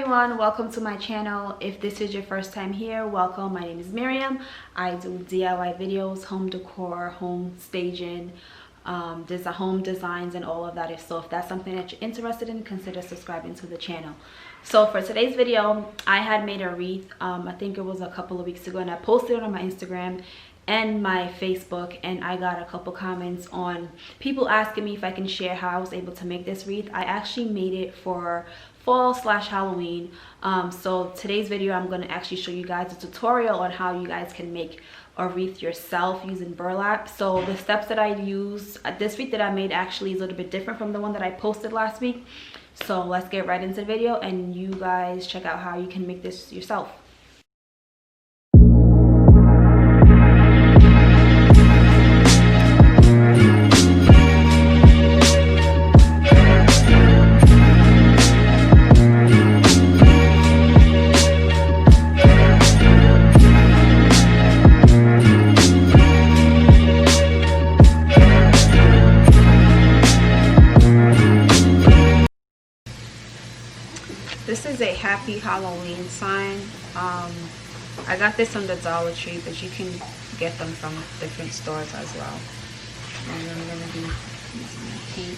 everyone, welcome to my channel. If this is your first time here, welcome. My name is Miriam. I do DIY videos, home decor, home staging, home designs, and all of that. So if that's something that you're interested in, consider subscribing to the channel. So for today's video, I had made a wreath. I think it was a couple of weeks ago, and I posted it on my Instagram and my Facebook, and I got a couple comments on people asking me if I can share how I was able to make this wreath. I actually made it for fall/Halloween. So today's video, I'm going to actually show you guys a tutorial on how you guys can make a wreath yourself using burlap. So the steps that I use, this wreath that I made actually is a little bit different from the one that I posted last week. So let's get right into the video and you guys check out how you can make this yourself. This is a happy Halloween sign. I got this from the Dollar Tree, but you can get them from different stores as well. And I'm going to be using my key.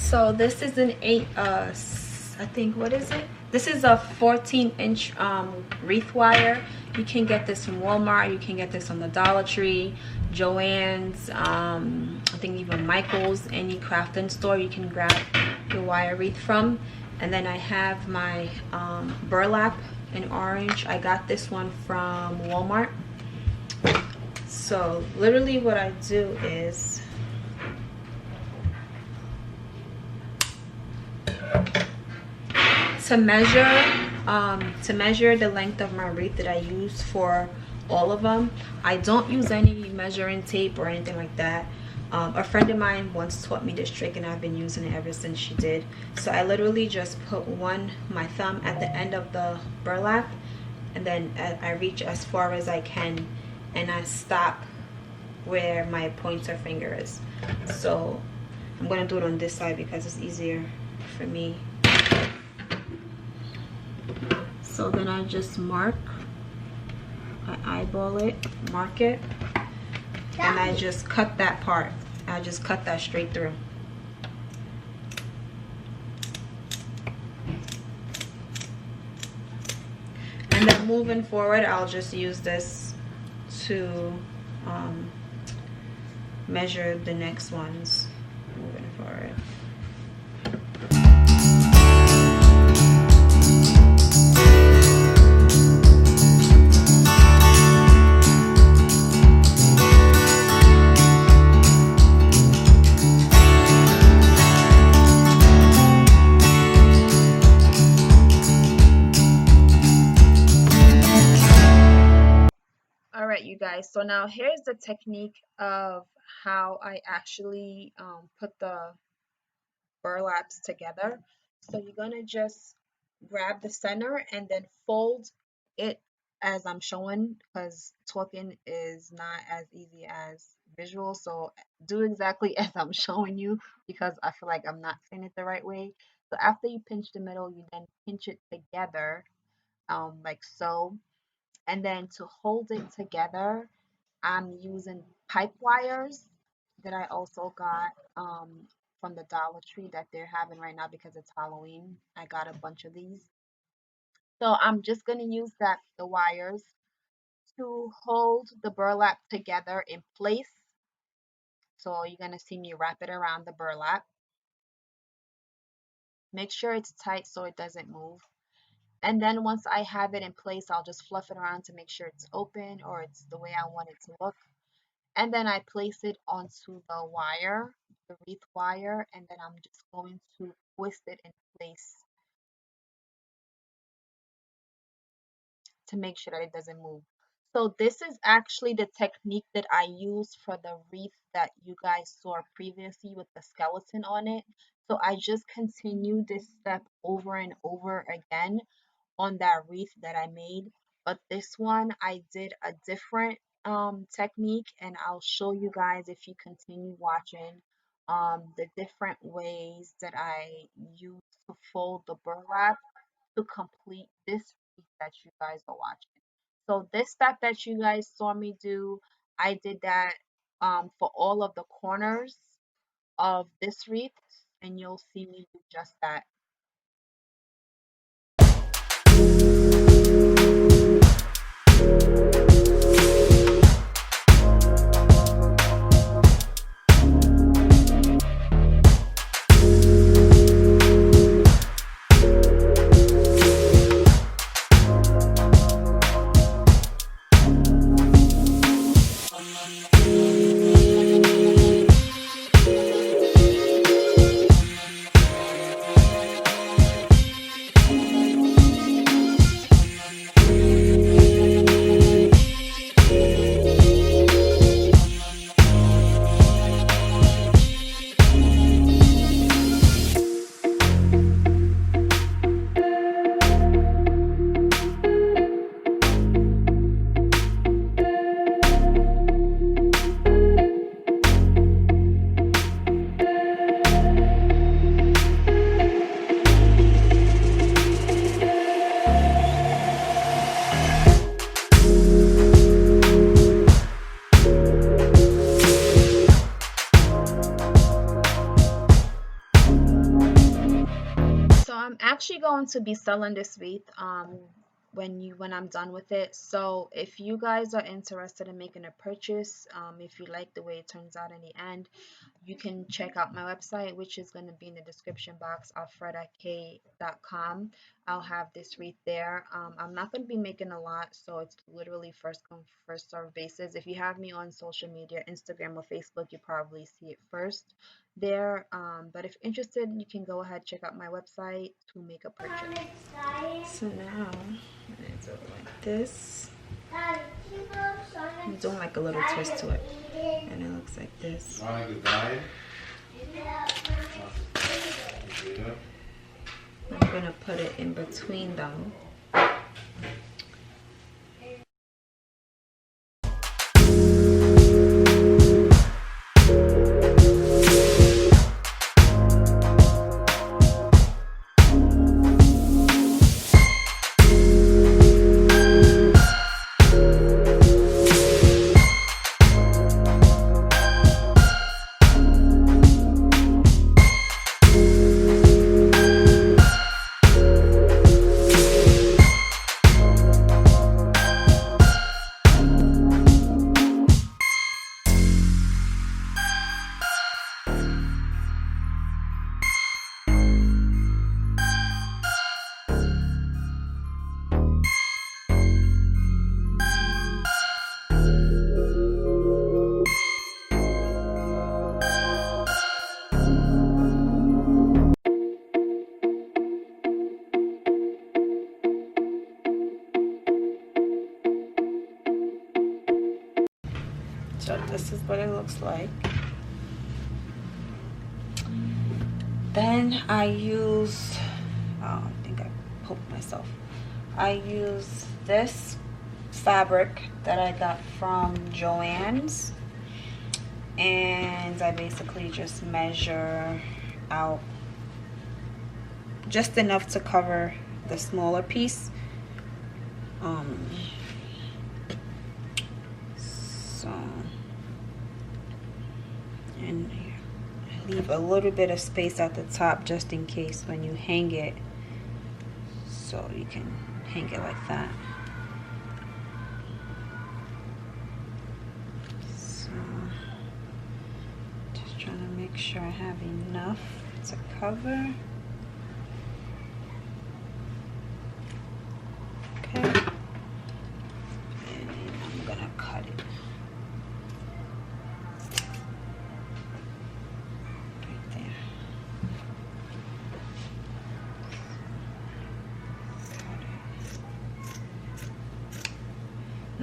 So this is an I think, what is it? This is a 14-inch wreath wire. You can get this from Walmart. You can get this from the Dollar Tree, Joann's, I think even Michael's, any crafting store you can grab your wire wreath from. And then I have my burlap in orange. I got this one from Walmart. So literally what I do is to measure the length of my wreath that I use for all of them. I don't use any measuring tape or anything like that. A friend of mine once taught me this trick, and I've been using it ever since she did. So I literally just put my thumb at the end of the burlap, and then I reach as far as I can, and I stop where my pointer finger is. So I'm gonna do it on this side because it's easier for me. So then I just mark, I eyeball it, mark it, and I just cut that part. I just cut that straight through. And then moving forward, I'll just use this to measure the next ones moving forward. Alright, you guys, so now here's the technique of how I actually put the burlaps together. So you're gonna just grab the center and then fold it as I'm showing, because talking is not as easy as visual. So do exactly as I'm showing you, because I feel like I'm not saying it the right way. So after you pinch the middle, you then pinch it together, like so. And then to hold it together, I'm using pipe wires that I also got from the Dollar Tree that they're having right now because it's Halloween. I got a bunch of these. So I'm just going to use the wires to hold the burlap together in place. So you're going to see me wrap it around the burlap. Make sure it's tight so it doesn't move. And then once I have it in place, I'll just fluff it around to make sure it's open or it's the way I want it to look. And then I place it onto the wire, the wreath wire, and then I'm just going to twist it in place to make sure that it doesn't move. So this is actually the technique that I used for the wreath that you guys saw previously with the skeleton on it. So I just continue this step over and over again on that wreath that I made. But this one I did a different technique, and I'll show you guys if you continue watching the different ways that I use to fold the burlap to complete this wreath that you guys are watching. So this step that you guys saw me do, I did that for all of the corners of this wreath, and you'll see me do just that. So I'm actually going to be selling this wreath when I'm done with it. So if you guys are interested in making a purchase, if you like the way it turns out in the end, you can check out my website, which is going to be in the description box, alfredak.com. I'll have this wreath there. I'm not going to be making a lot, so it's literally first come first serve basis. If you have me on social media, Instagram or Facebook, you probably see it first there. But if interested, you can go ahead, check out my website to make a purchase. So now it's like this. I'm doing like a little twist to it, and it looks like this. I'm gonna put it in between them. So this is what it looks like. Then I use, oh, I think I poked myself. I use this fabric that I got from Joann's, and I basically just measure out just enough to cover the smaller piece. And I leave a little bit of space at the top just in case when you hang it, so you can hang it like that. So just trying to make sure I have enough to cover.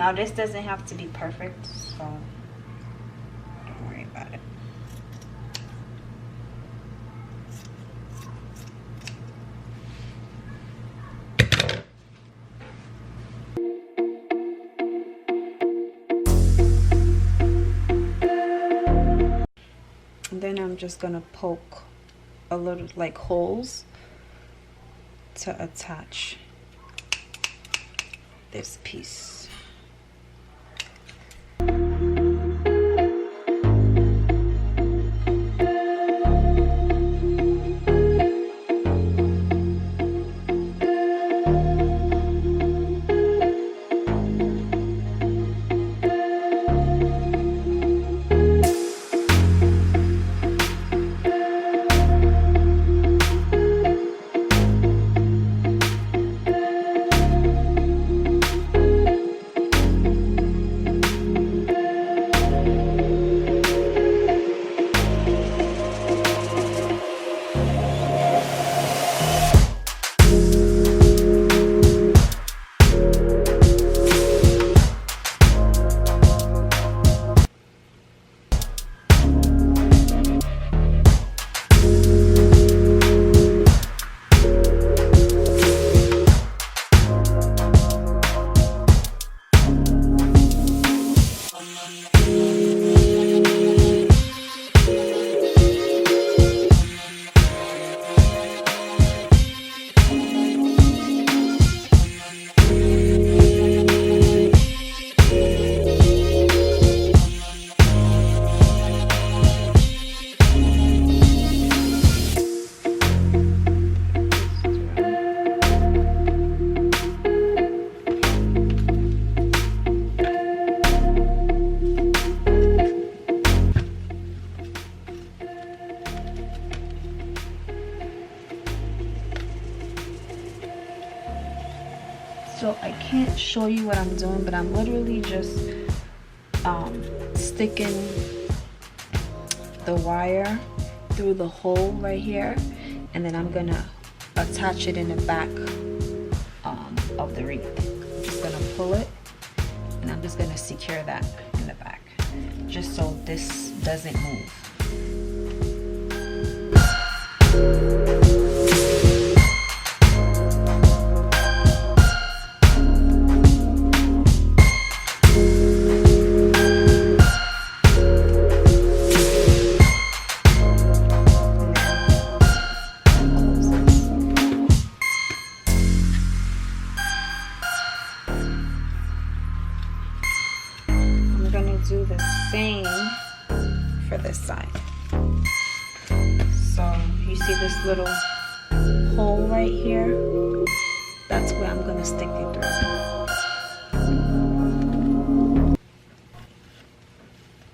Now this doesn't have to be perfect, so don't worry about it. And then I'm just gonna poke a little like holes to attach this piece. So I can't show you what I'm doing, but I'm literally just sticking the wire through the hole right here, and then I'm gonna attach it in the back of the wreath. I'm just gonna pull it, and I'm just gonna secure that in the back, just so this doesn't move. Do the same for this side. So you see this little hole right here? That's where I'm gonna stick it through.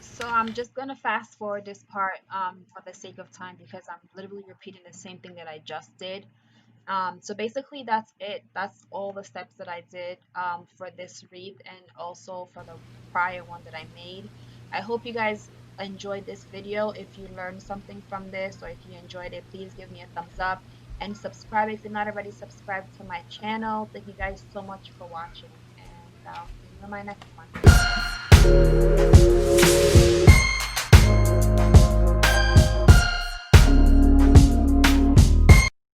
So I'm just gonna fast forward this part for the sake of time, because I'm literally repeating the same thing that I just did. So basically that's it. That's all the steps that I did for this wreath, and also for the prior one that I made. I hope you guys enjoyed this video. If you learned something from this, or if you enjoyed it, please give me a thumbs up and subscribe if you're not already subscribed to my channel. Thank you guys so much for watching, and I'll see you in my next one.